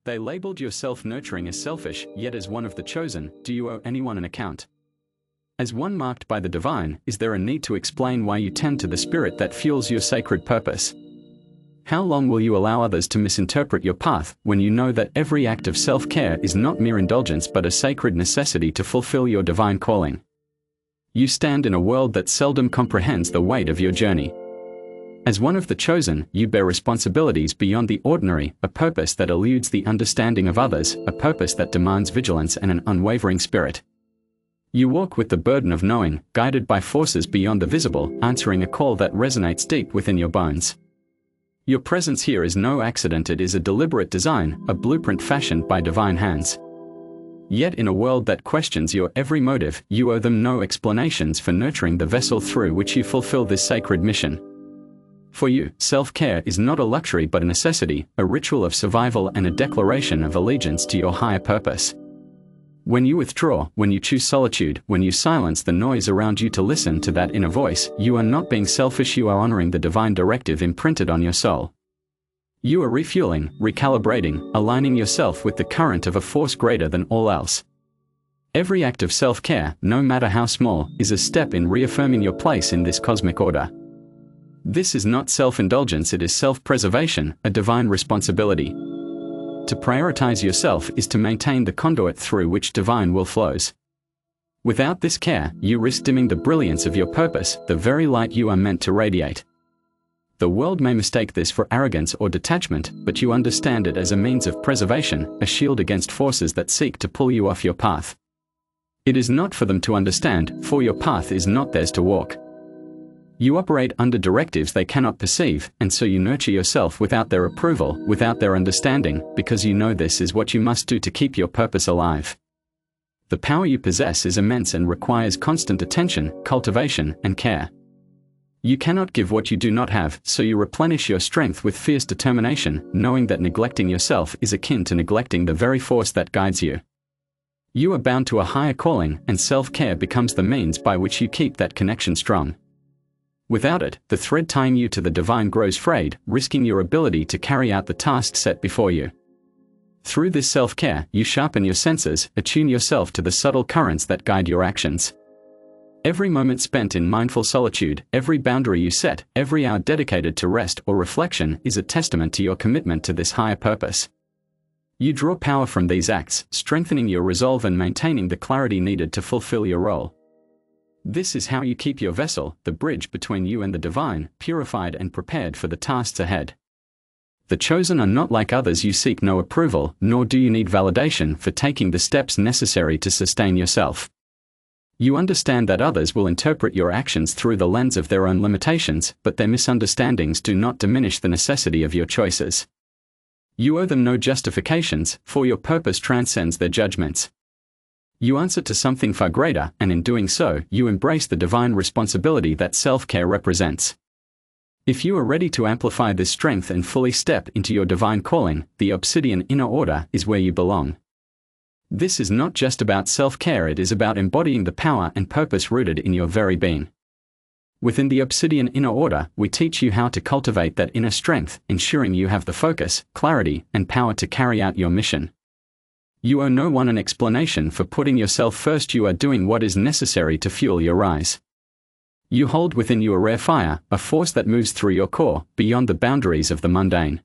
They labeled your self-nurturing as selfish, yet as one of the chosen, do you owe anyone an account? As one marked by the divine, is there a need to explain why you tend to the spirit that fuels your sacred purpose? How long will you allow others to misinterpret your path when you know that every act of self-care is not mere indulgence but a sacred necessity to fulfill your divine calling? You stand in a world that seldom comprehends the weight of your journey. As one of the chosen, you bear responsibilities beyond the ordinary, a purpose that eludes the understanding of others, a purpose that demands vigilance and an unwavering spirit. You walk with the burden of knowing, guided by forces beyond the visible, answering a call that resonates deep within your bones. Your presence here is no accident, it is a deliberate design, a blueprint fashioned by divine hands. Yet in a world that questions your every motive, you owe them no explanations for nurturing the vessel through which you fulfill this sacred mission. For you, self-care is not a luxury but a necessity, a ritual of survival and a declaration of allegiance to your higher purpose. When you withdraw, when you choose solitude, when you silence the noise around you to listen to that inner voice, you are not being selfish, you are honoring the divine directive imprinted on your soul. You are refueling, recalibrating, aligning yourself with the current of a force greater than all else. Every act of self-care, no matter how small, is a step in reaffirming your place in this cosmic order. This is not self-indulgence, it is self-preservation, a divine responsibility. To prioritize yourself is to maintain the conduit through which divine will flows. Without this care, you risk dimming the brilliance of your purpose, the very light you are meant to radiate. The world may mistake this for arrogance or detachment, but you understand it as a means of preservation, a shield against forces that seek to pull you off your path. It is not for them to understand, for your path is not theirs to walk. You operate under directives they cannot perceive, and so you nurture yourself without their approval, without their understanding, because you know this is what you must do to keep your purpose alive. The power you possess is immense and requires constant attention, cultivation, and care. You cannot give what you do not have, so you replenish your strength with fierce determination, knowing that neglecting yourself is akin to neglecting the very force that guides you. You are bound to a higher calling, and self-care becomes the means by which you keep that connection strong. Without it, the thread tying you to the divine grows frayed, risking your ability to carry out the task set before you. Through this self-care, you sharpen your senses, attune yourself to the subtle currents that guide your actions. Every moment spent in mindful solitude, every boundary you set, every hour dedicated to rest or reflection is a testament to your commitment to this higher purpose. You draw power from these acts, strengthening your resolve and maintaining the clarity needed to fulfill your role. This is how you keep your vessel, the bridge between you and the divine, purified and prepared for the tasks ahead. The chosen are not like others, you seek no approval, nor do you need validation for taking the steps necessary to sustain yourself. You understand that others will interpret your actions through the lens of their own limitations, but their misunderstandings do not diminish the necessity of your choices. You owe them no justifications, for your purpose transcends their judgments. You answer to something far greater, and in doing so, you embrace the divine responsibility that self-care represents. If you are ready to amplify this strength and fully step into your divine calling, the Obsidian Inner Order is where you belong. This is not just about self-care, it is about embodying the power and purpose rooted in your very being. Within the Obsidian Inner Order, we teach you how to cultivate that inner strength, ensuring you have the focus, clarity, and power to carry out your mission. You owe no one an explanation for putting yourself first, you are doing what is necessary to fuel your rise. You hold within you a rare fire, a force that moves through your core, beyond the boundaries of the mundane.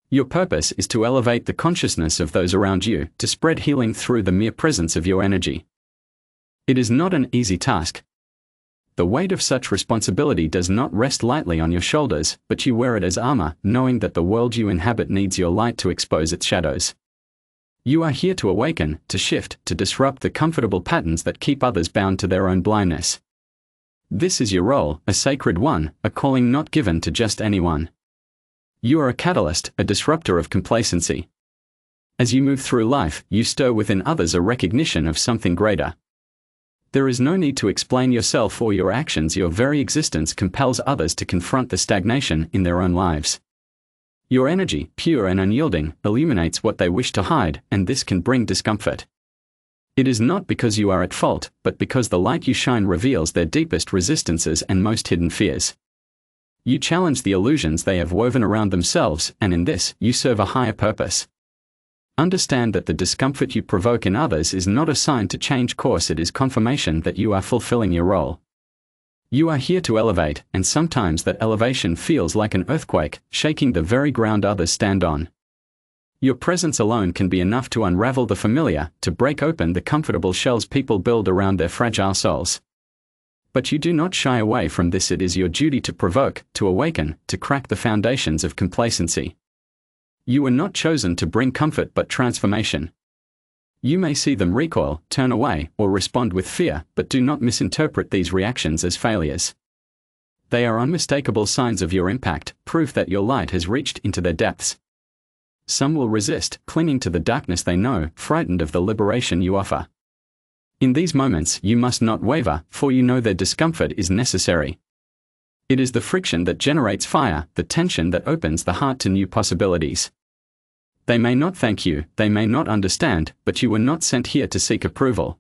Your purpose is to elevate the consciousness of those around you, to spread healing through the mere presence of your energy. It is not an easy task. The weight of such responsibility does not rest lightly on your shoulders, but you wear it as armor, knowing that the world you inhabit needs your light to expose its shadows. You are here to awaken, to shift, to disrupt the comfortable patterns that keep others bound to their own blindness. This is your role, a sacred one, a calling not given to just anyone. You are a catalyst, a disruptor of complacency. As you move through life, you stir within others a recognition of something greater. There is no need to explain yourself or your actions, your very existence compels others to confront the stagnation in their own lives. Your energy, pure and unyielding, illuminates what they wish to hide, and this can bring discomfort. It is not because you are at fault, but because the light you shine reveals their deepest resistances and most hidden fears. You challenge the illusions they have woven around themselves, and in this, you serve a higher purpose. Understand that the discomfort you provoke in others is not a sign to change course, it is confirmation that you are fulfilling your role. You are here to elevate, and sometimes that elevation feels like an earthquake, shaking the very ground others stand on. Your presence alone can be enough to unravel the familiar, to break open the comfortable shells people build around their fragile souls. But you do not shy away from this. It is your duty to provoke, to awaken, to crack the foundations of complacency. You were not chosen to bring comfort but transformation. You may see them recoil, turn away, or respond with fear, but do not misinterpret these reactions as failures. They are unmistakable signs of your impact, proof that your light has reached into their depths. Some will resist, clinging to the darkness they know, frightened of the liberation you offer. In these moments you must not waver, for you know their discomfort is necessary. It is the friction that generates fire, the tension that opens the heart to new possibilities. They may not thank you, they may not understand, but you were not sent here to seek approval.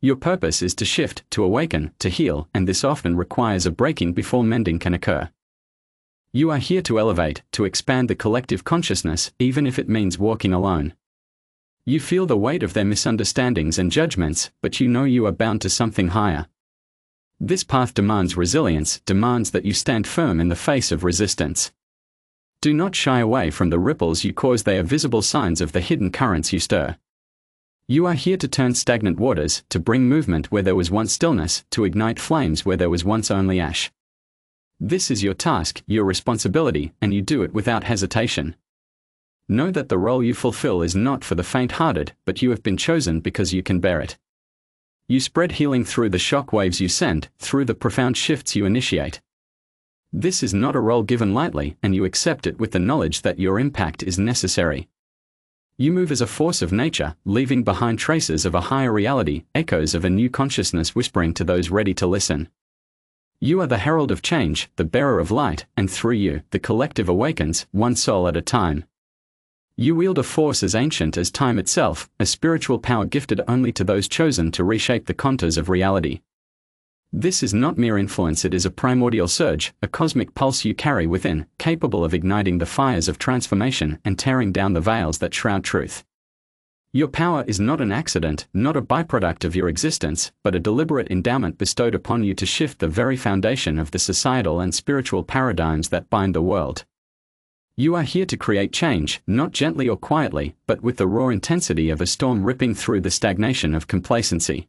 Your purpose is to shift, to awaken, to heal, and this often requires a breaking before mending can occur. You are here to elevate, to expand the collective consciousness, even if it means walking alone. You feel the weight of their misunderstandings and judgments, but you know you are bound to something higher. This path demands resilience, demands that you stand firm in the face of resistance. Do not shy away from the ripples you cause, they are visible signs of the hidden currents you stir. You are here to turn stagnant waters, to bring movement where there was once stillness, to ignite flames where there was once only ash. This is your task, your responsibility, and you do it without hesitation. Know that the role you fulfill is not for the faint-hearted, but you have been chosen because you can bear it. You spread healing through the shock waves you send, through the profound shifts you initiate. This is not a role given lightly, and you accept it with the knowledge that your impact is necessary. You move as a force of nature, leaving behind traces of a higher reality, echoes of a new consciousness whispering to those ready to listen. You are the herald of change, the bearer of light, and through you, the collective awakens, one soul at a time. You wield a force as ancient as time itself, a spiritual power gifted only to those chosen to reshape the contours of reality. This is not mere influence, it is a primordial surge, a cosmic pulse you carry within, capable of igniting the fires of transformation and tearing down the veils that shroud truth. Your power is not an accident, not a byproduct of your existence, but a deliberate endowment bestowed upon you to shift the very foundation of the societal and spiritual paradigms that bind the world. You are here to create change, not gently or quietly, but with the raw intensity of a storm ripping through the stagnation of complacency.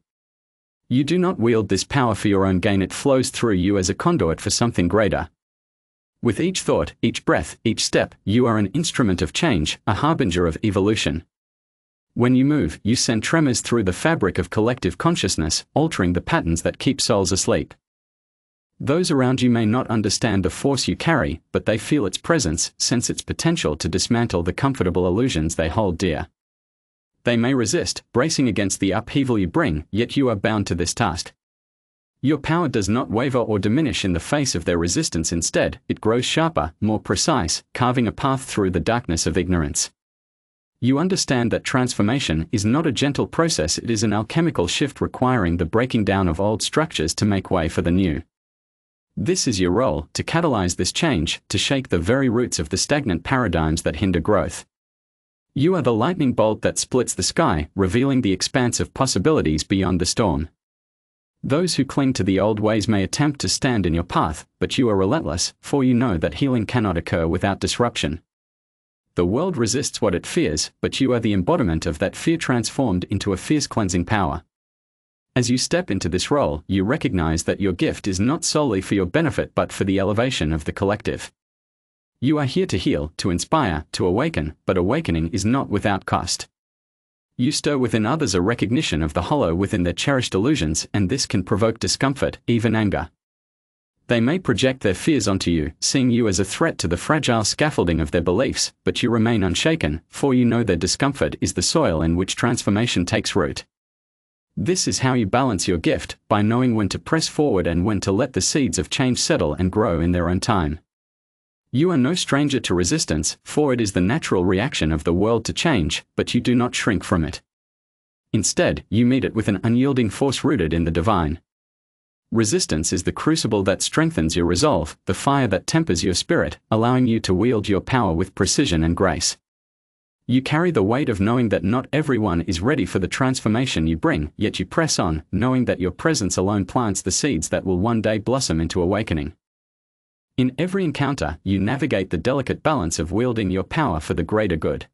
You do not wield this power for your own gain, it flows through you as a conduit for something greater. With each thought, each breath, each step, you are an instrument of change, a harbinger of evolution. When you move, you send tremors through the fabric of collective consciousness, altering the patterns that keep souls asleep. Those around you may not understand the force you carry, but they feel its presence, sense its potential to dismantle the comfortable illusions they hold dear. They may resist, bracing against the upheaval you bring, yet you are bound to this task. Your power does not waver or diminish in the face of their resistance, instead, it grows sharper, more precise, carving a path through the darkness of ignorance. You understand that transformation is not a gentle process, it is an alchemical shift requiring the breaking down of old structures to make way for the new. This is your role, to catalyze this change, to shake the very roots of the stagnant paradigms that hinder growth. You are the lightning bolt that splits the sky, revealing the expanse of possibilities beyond the storm. Those who cling to the old ways may attempt to stand in your path, but you are relentless, for you know that healing cannot occur without disruption. The world resists what it fears, but you are the embodiment of that fear transformed into a fierce cleansing power. As you step into this role, you recognize that your gift is not solely for your benefit but for the elevation of the collective. You are here to heal, to inspire, to awaken, but awakening is not without cost. You stir within others a recognition of the hollow within their cherished illusions, and this can provoke discomfort, even anger. They may project their fears onto you, seeing you as a threat to the fragile scaffolding of their beliefs, but you remain unshaken, for you know their discomfort is the soil in which transformation takes root. This is how you balance your gift, by knowing when to press forward and when to let the seeds of change settle and grow in their own time. You are no stranger to resistance, for it is the natural reaction of the world to change, but you do not shrink from it. Instead, you meet it with an unyielding force rooted in the divine. Resistance is the crucible that strengthens your resolve, the fire that tempers your spirit, allowing you to wield your power with precision and grace. You carry the weight of knowing that not everyone is ready for the transformation you bring, yet you press on, knowing that your presence alone plants the seeds that will one day blossom into awakening. In every encounter, you navigate the delicate balance of wielding your power for the greater good.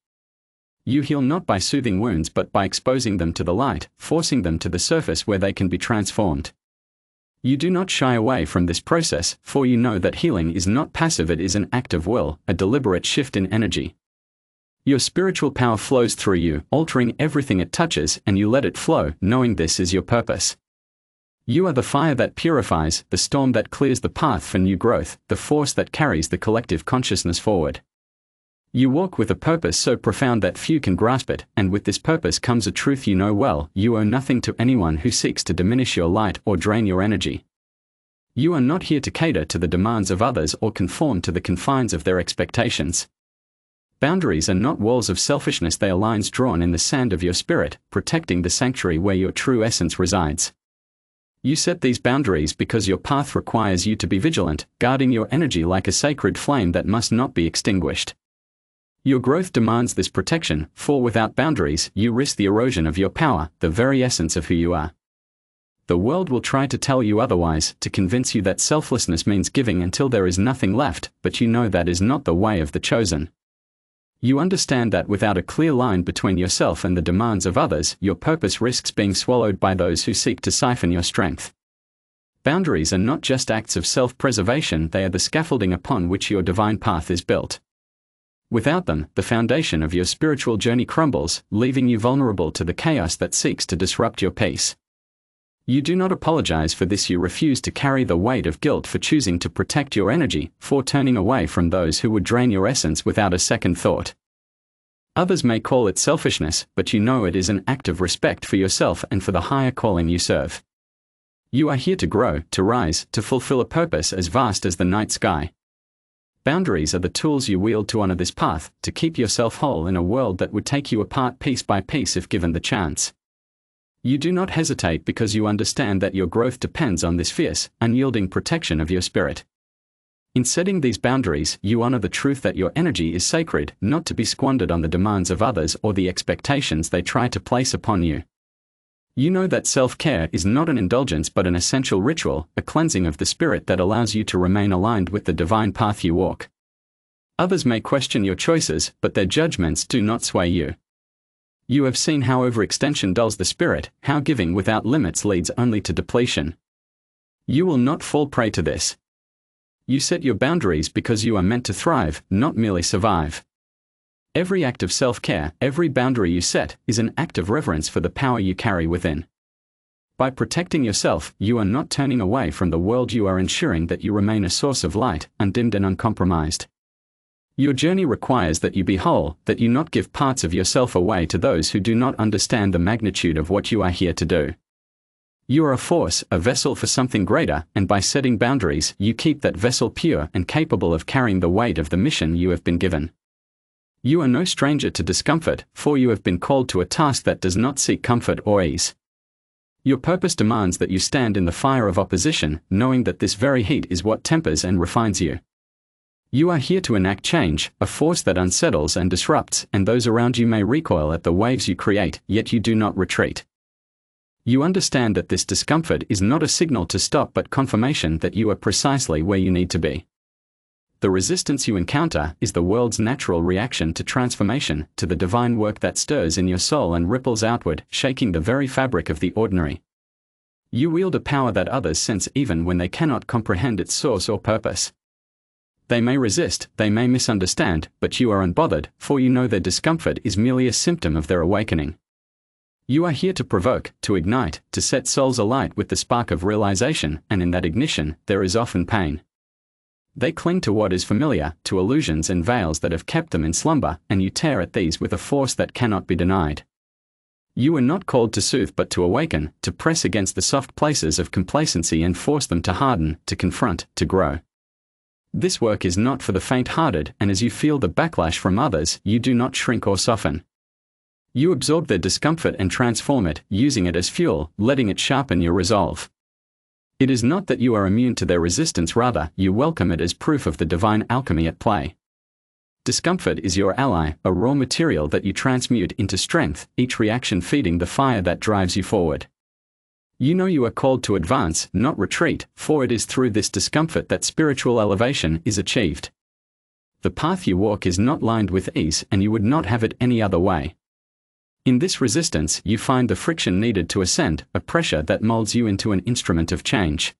You heal not by soothing wounds but by exposing them to the light, forcing them to the surface where they can be transformed. You do not shy away from this process, for you know that healing is not passive, it is an act of will, a deliberate shift in energy. Your spiritual power flows through you, altering everything it touches, and you let it flow, knowing this is your purpose. You are the fire that purifies, the storm that clears the path for new growth, the force that carries the collective consciousness forward. You walk with a purpose so profound that few can grasp it, and with this purpose comes a truth you know well: you owe nothing to anyone who seeks to diminish your light or drain your energy. You are not here to cater to the demands of others or conform to the confines of their expectations. Boundaries are not walls of selfishness, they are lines drawn in the sand of your spirit, protecting the sanctuary where your true essence resides. You set these boundaries because your path requires you to be vigilant, guarding your energy like a sacred flame that must not be extinguished. Your growth demands this protection, for without boundaries, you risk the erosion of your power, the very essence of who you are. The world will try to tell you otherwise, to convince you that selflessness means giving until there is nothing left, but you know that is not the way of the chosen. You understand that without a clear line between yourself and the demands of others, your purpose risks being swallowed by those who seek to siphon your strength. Boundaries are not just acts of self-preservation, they are the scaffolding upon which your divine path is built. Without them, the foundation of your spiritual journey crumbles, leaving you vulnerable to the chaos that seeks to disrupt your peace. You do not apologize for this, you refuse to carry the weight of guilt for choosing to protect your energy, for turning away from those who would drain your essence without a second thought. Others may call it selfishness, but you know it is an act of respect for yourself and for the higher calling you serve. You are here to grow, to rise, to fulfill a purpose as vast as the night sky. Boundaries are the tools you wield to honor this path, to keep yourself whole in a world that would take you apart piece by piece if given the chance. You do not hesitate because you understand that your growth depends on this fierce, unyielding protection of your spirit. In setting these boundaries, you honor the truth that your energy is sacred, not to be squandered on the demands of others or the expectations they try to place upon you. You know that self-care is not an indulgence but an essential ritual, a cleansing of the spirit that allows you to remain aligned with the divine path you walk. Others may question your choices, but their judgments do not sway you. You have seen how overextension dulls the spirit, how giving without limits leads only to depletion. You will not fall prey to this. You set your boundaries because you are meant to thrive, not merely survive. Every act of self-care, every boundary you set, is an act of reverence for the power you carry within. By protecting yourself, you are not turning away from the world, you are ensuring that you remain a source of light, undimmed and uncompromised. Your journey requires that you be whole, that you not give parts of yourself away to those who do not understand the magnitude of what you are here to do. You are a force, a vessel for something greater, and by setting boundaries, you keep that vessel pure and capable of carrying the weight of the mission you have been given. You are no stranger to discomfort, for you have been called to a task that does not seek comfort or ease. Your purpose demands that you stand in the fire of opposition, knowing that this very heat is what tempers and refines you. You are here to enact change, a force that unsettles and disrupts, and those around you may recoil at the waves you create, yet you do not retreat. You understand that this discomfort is not a signal to stop but confirmation that you are precisely where you need to be. The resistance you encounter is the world's natural reaction to transformation, to the divine work that stirs in your soul and ripples outward, shaking the very fabric of the ordinary. You wield a power that others sense even when they cannot comprehend its source or purpose. They may resist, they may misunderstand, but you are unbothered, for you know their discomfort is merely a symptom of their awakening. You are here to provoke, to ignite, to set souls alight with the spark of realization, and in that ignition, there is often pain. They cling to what is familiar, to illusions and veils that have kept them in slumber, and you tear at these with a force that cannot be denied. You are not called to soothe but to awaken, to press against the soft places of complacency and force them to harden, to confront, to grow. This work is not for the faint-hearted, and as you feel the backlash from others, you do not shrink or soften. You absorb their discomfort and transform it, using it as fuel, letting it sharpen your resolve. It is not that you are immune to their resistance, rather, you welcome it as proof of the divine alchemy at play. Discomfort is your ally, a raw material that you transmute into strength, each reaction feeding the fire that drives you forward. You know you are called to advance, not retreat, for it is through this discomfort that spiritual elevation is achieved. The path you walk is not lined with ease, and you would not have it any other way. In this resistance, you find the friction needed to ascend, a pressure that molds you into an instrument of change.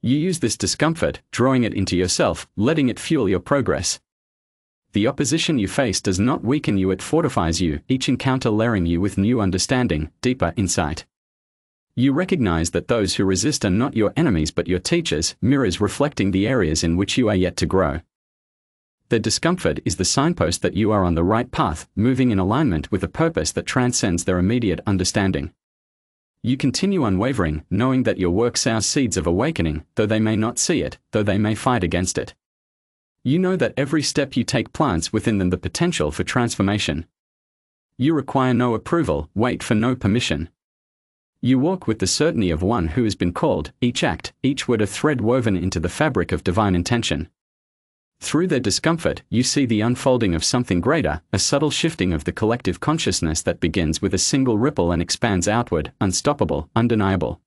You use this discomfort, drawing it into yourself, letting it fuel your progress. The opposition you face does not weaken you, it fortifies you, each encounter layering you with new understanding, deeper insight. You recognize that those who resist are not your enemies but your teachers, mirrors reflecting the areas in which you are yet to grow. Their discomfort is the signpost that you are on the right path, moving in alignment with a purpose that transcends their immediate understanding. You continue unwavering, knowing that your work sows seeds of awakening, though they may not see it, though they may fight against it. You know that every step you take plants within them the potential for transformation. You require no approval, wait for no permission. You walk with the certainty of one who has been called, each act, each word a thread woven into the fabric of divine intention. Through their discomfort, you see the unfolding of something greater, a subtle shifting of the collective consciousness that begins with a single ripple and expands outward, unstoppable, undeniable.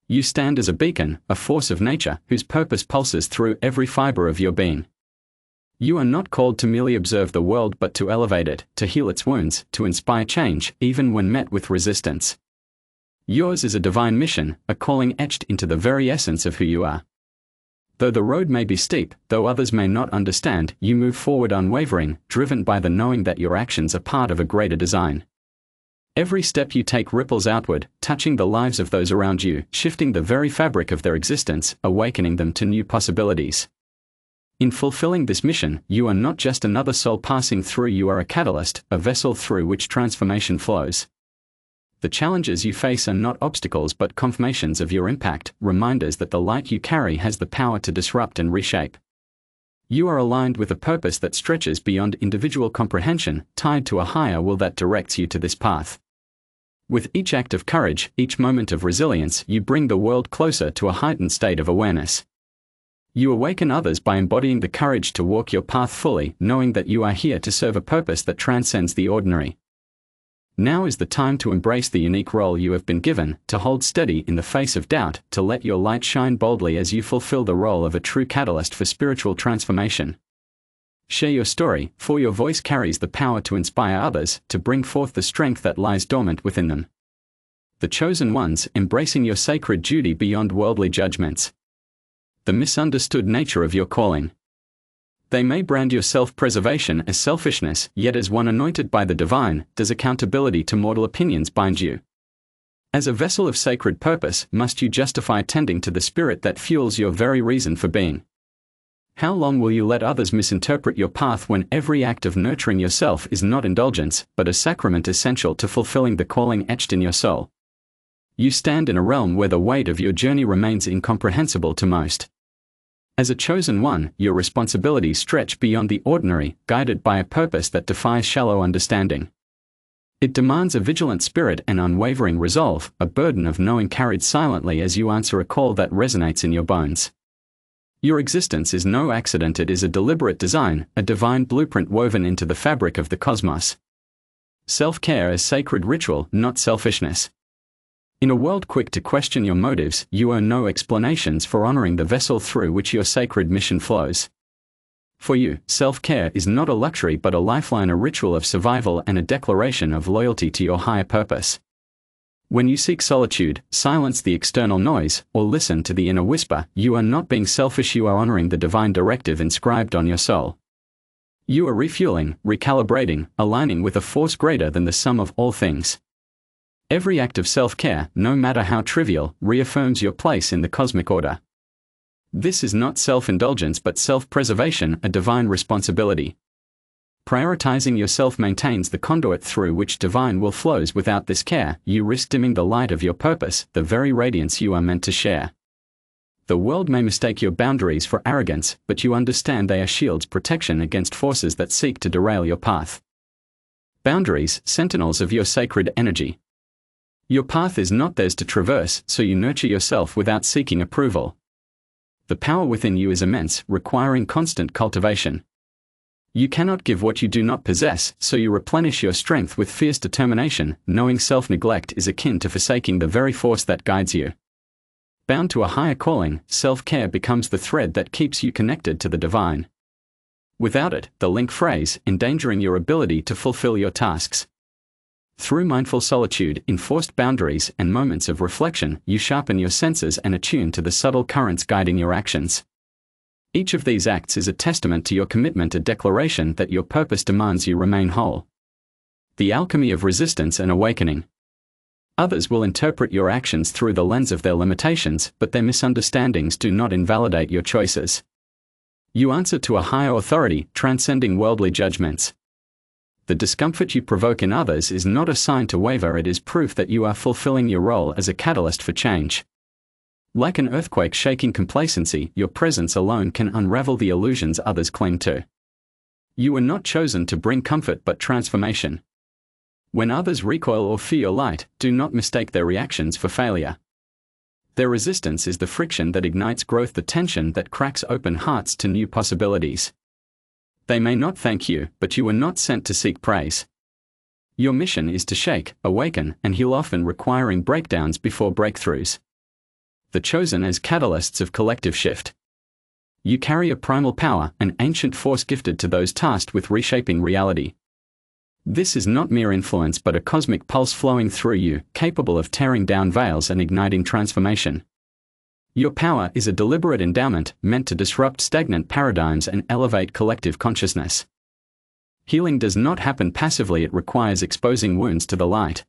You stand as a beacon, a force of nature, whose purpose pulses through every fiber of your being. You are not called to merely observe the world but to elevate it, to heal its wounds, to inspire change, even when met with resistance. Yours is a divine mission, a calling etched into the very essence of who you are. Though the road may be steep, though others may not understand, you move forward unwavering, driven by the knowing that your actions are part of a greater design. Every step you take ripples outward, touching the lives of those around you, shifting the very fabric of their existence, awakening them to new possibilities. In fulfilling this mission, you are not just another soul passing through, you are a catalyst, a vessel through which transformation flows. The challenges you face are not obstacles but confirmations of your impact, reminders that the light you carry has the power to disrupt and reshape. You are aligned with a purpose that stretches beyond individual comprehension, tied to a higher will that directs you to this path. With each act of courage, each moment of resilience, you bring the world closer to a heightened state of awareness. You awaken others by embodying the courage to walk your path fully, knowing that you are here to serve a purpose that transcends the ordinary. Now is the time to embrace the unique role you have been given, to hold steady in the face of doubt, to let your light shine boldly as you fulfill the role of a true catalyst for spiritual transformation. Share your story, for your voice carries the power to inspire others, to bring forth the strength that lies dormant within them. The chosen ones, embracing your sacred duty beyond worldly judgments. The misunderstood nature of your calling. They may brand your self-preservation as selfishness, yet as one anointed by the divine, does accountability to mortal opinions bind you. As a vessel of sacred purpose, must you justify tending to the spirit that fuels your very reason for being. How long will you let others misinterpret your path when every act of nurturing yourself is not indulgence, but a sacrament essential to fulfilling the calling etched in your soul? You stand in a realm where the weight of your journey remains incomprehensible to most. As a chosen one, your responsibilities stretch beyond the ordinary, guided by a purpose that defies shallow understanding. It demands a vigilant spirit and unwavering resolve, a burden of knowing carried silently as you answer a call that resonates in your bones. Your existence is no accident, it is a deliberate design, a divine blueprint woven into the fabric of the cosmos. Self-care as sacred ritual, not selfishness. In a world quick to question your motives, you owe no explanations for honoring the vessel through which your sacred mission flows. For you, self-care is not a luxury but a lifeline, a ritual of survival and a declaration of loyalty to your higher purpose. When you seek solitude, silence the external noise, or listen to the inner whisper, you are not being selfish, you are honoring the divine directive inscribed on your soul. You are refueling, recalibrating, aligning with a force greater than the sum of all things. Every act of self-care, no matter how trivial, reaffirms your place in the cosmic order. This is not self-indulgence but self-preservation, a divine responsibility. Prioritizing yourself maintains the conduit through which divine will flows. Without this care, you risk dimming the light of your purpose, the very radiance you are meant to share. The world may mistake your boundaries for arrogance, but you understand they are shields, protection against forces that seek to derail your path. Boundaries, sentinels of your sacred energy. Your path is not theirs to traverse, so you nurture yourself without seeking approval. The power within you is immense, requiring constant cultivation. You cannot give what you do not possess, so you replenish your strength with fierce determination, knowing self-neglect is akin to forsaking the very force that guides you. Bound to a higher calling, self-care becomes the thread that keeps you connected to the divine. Without it, the link frays, endangering your ability to fulfill your tasks. Through mindful solitude, enforced boundaries, and moments of reflection, you sharpen your senses and attune to the subtle currents guiding your actions. Each of these acts is a testament to your commitment, a declaration that your purpose demands you remain whole. The alchemy of resistance and awakening. Others will interpret your actions through the lens of their limitations, but their misunderstandings do not invalidate your choices. You answer to a higher authority, transcending worldly judgments. The discomfort you provoke in others is not a sign to waver, it is proof that you are fulfilling your role as a catalyst for change. Like an earthquake shaking complacency, your presence alone can unravel the illusions others cling to. You were not chosen to bring comfort but transformation. When others recoil or fear your light, do not mistake their reactions for failure. Their resistance is the friction that ignites growth, the tension that cracks open hearts to new possibilities. They may not thank you, but you were not sent to seek praise. Your mission is to shake, awaken, and heal, often requiring breakdowns before breakthroughs. The chosen as catalysts of collective shift. You carry a primal power, an ancient force gifted to those tasked with reshaping reality. This is not mere influence but a cosmic pulse flowing through you, capable of tearing down veils and igniting transformation. Your power is a deliberate endowment, meant to disrupt stagnant paradigms and elevate collective consciousness. Healing does not happen passively, it requires exposing wounds to the light.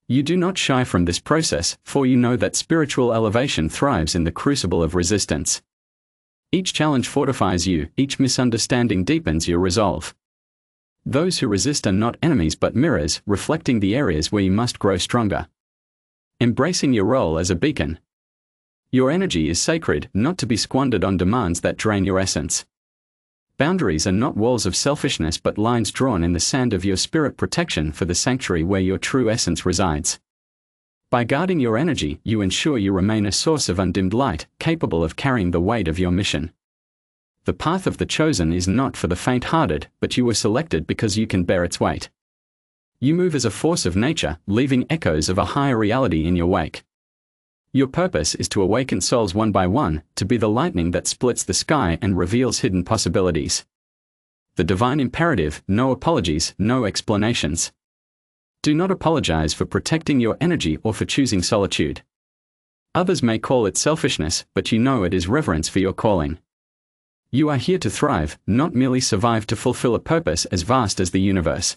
You do not shy from this process, for you know that spiritual elevation thrives in the crucible of resistance. Each challenge fortifies you, each misunderstanding deepens your resolve. Those who resist are not enemies but mirrors, reflecting the areas where you must grow stronger. Embracing your role as a beacon. Your energy is sacred, not to be squandered on demands that drain your essence. Boundaries are not walls of selfishness but lines drawn in the sand of your spirit, protection for the sanctuary where your true essence resides. By guarding your energy, you ensure you remain a source of undimmed light, capable of carrying the weight of your mission. The path of the chosen is not for the faint-hearted, but you were selected because you can bear its weight. You move as a force of nature, leaving echoes of a higher reality in your wake. Your purpose is to awaken souls one by one, to be the lightning that splits the sky and reveals hidden possibilities. The divine imperative: no apologies, no explanations. Do not apologize for protecting your energy or for choosing solitude. Others may call it selfishness, but you know it is reverence for your calling. You are here to thrive, not merely survive, to fulfill a purpose as vast as the universe.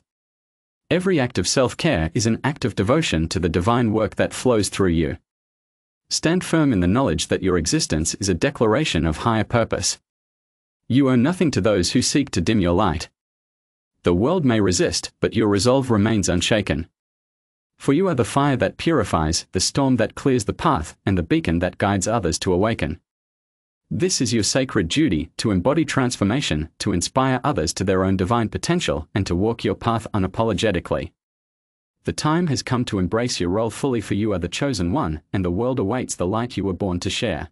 Every act of self-care is an act of devotion to the divine work that flows through you. Stand firm in the knowledge that your existence is a declaration of higher purpose. You owe nothing to those who seek to dim your light. The world may resist, but your resolve remains unshaken. For you are the fire that purifies, the storm that clears the path, and the beacon that guides others to awaken. This is your sacred duty, to embody transformation, to inspire others to their own divine potential, and to walk your path unapologetically. The time has come to embrace your role fully, for you are the chosen one, and the world awaits the light you were born to share.